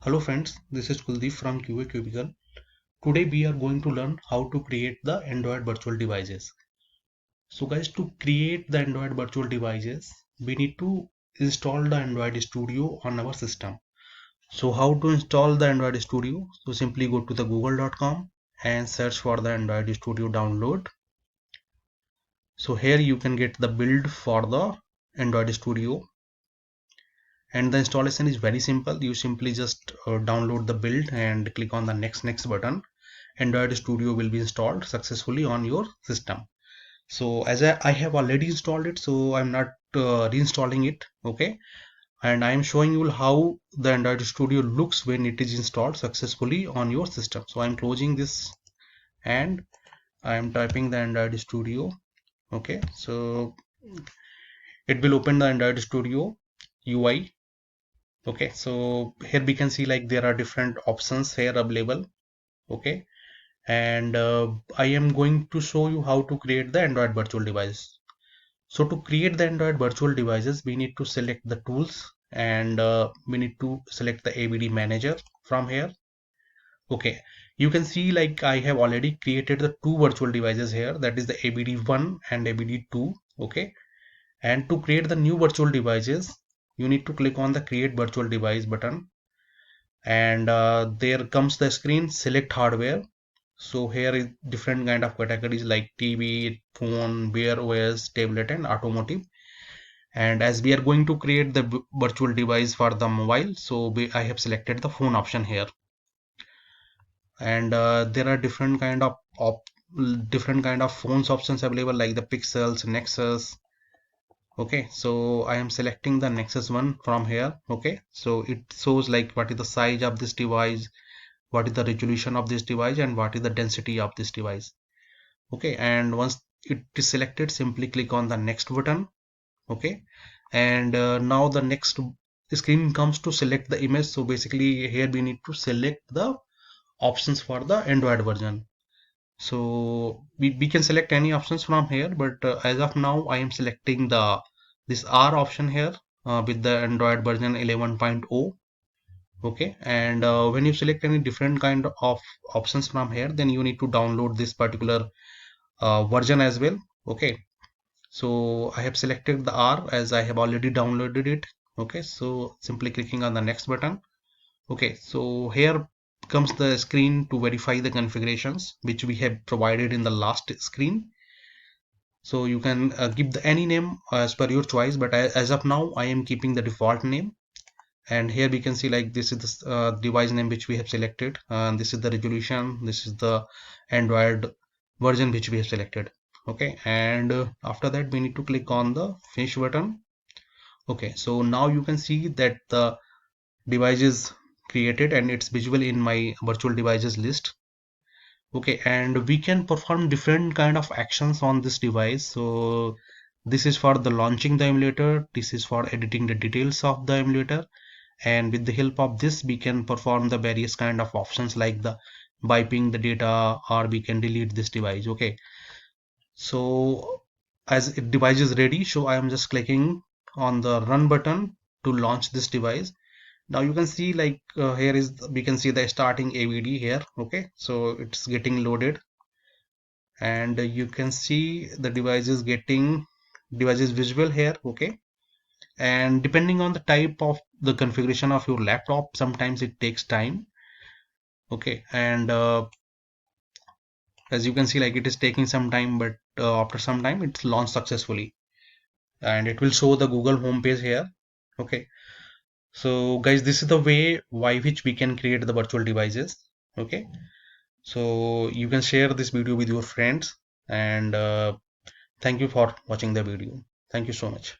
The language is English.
Hello friends, this is Kuldeep from QA Cubicle. Today we are going to learn how to create the Android virtual devices. So guys, to create the Android virtual devices, we need to install the Android Studio on our system. So how to install the Android Studio? So simply go to the google.com and search for the Android Studio download. So here you can get the build for the Android Studio, and the installation is very simple. You simply just download the build and click on the next button. Android Studio will be installed successfully on your system. So as I have already installed it, so I'm not reinstalling it. Okay, and I'm showing you how the Android Studio looks when it is installed successfully on your system. So I'm closing this and I'm typing the Android Studio. Okay, so it will open the Android Studio UI. Okay, so here we can see like there are different options here available. Okay, and I am going to show you how to create the Android virtual device. So to create the Android virtual devices, we need to select the tools, and we need to select the AVD manager from here. Okay, you can see like I have already created the two virtual devices here, that is the AVD1 and AVD2. Okay, and to create the new virtual devices, you need to click on the create virtual device button, and there comes the screen select hardware. So here is different kind of categories like TV, phone, Wear OS, tablet, and automotive. And as we are going to create the virtual device for the mobile, so I have selected the phone option here. And there are different kind of phones options available like the Pixels, Nexus. Okay, so I am selecting the Nexus one from here. Okay, so it shows like what is the size of this device, what is the resolution of this device, and what is the density of this device. Okay, and once it is selected, simply click on the next button. Okay, and now the next screen comes to select the image. So basically here we need to select the options for the Android version. So we can select any options from here, but as of now I am selecting the this R option here with the Android version 11.0. Okay, and when you select any different kind of options from here, then you need to download this particular version as well. Okay, so I have selected the R as I have already downloaded it. Okay, so simply clicking on the next button. Okay, so here comes the screen to verify the configurations which we have provided in the last screen. So you can give any name as per your choice, but as of now I am keeping the default name. And here we can see like this is the device name which we have selected, and this is the resolution, this is the Android version which we have selected. Okay, and after that we need to click on the finish button. Okay, so now you can see that the device is created and it's visible in my virtual devices list. Okay, and we can perform different kind of actions on this device. So this is for the launching the emulator, this is for editing the details of the emulator, and with the help of this we can perform the various kind of options like the wiping the data, or we can delete this device. Okay, so as device is ready, so I am just clicking on the run button to launch this device. Now you can see like here is we can see the starting AVD here. Okay, so it's getting loaded, and you can see the device is visible here. Okay, and depending on the type of the configuration of your laptop, sometimes it takes time. Okay, and as you can see like it is taking some time, but after some time it's launched successfully, and it will show the Google homepage here. Okay, so guys, this is the way by which we can create the virtual devices. Okay, so you can share this video with your friends, and thank you for watching the video. Thank you so much.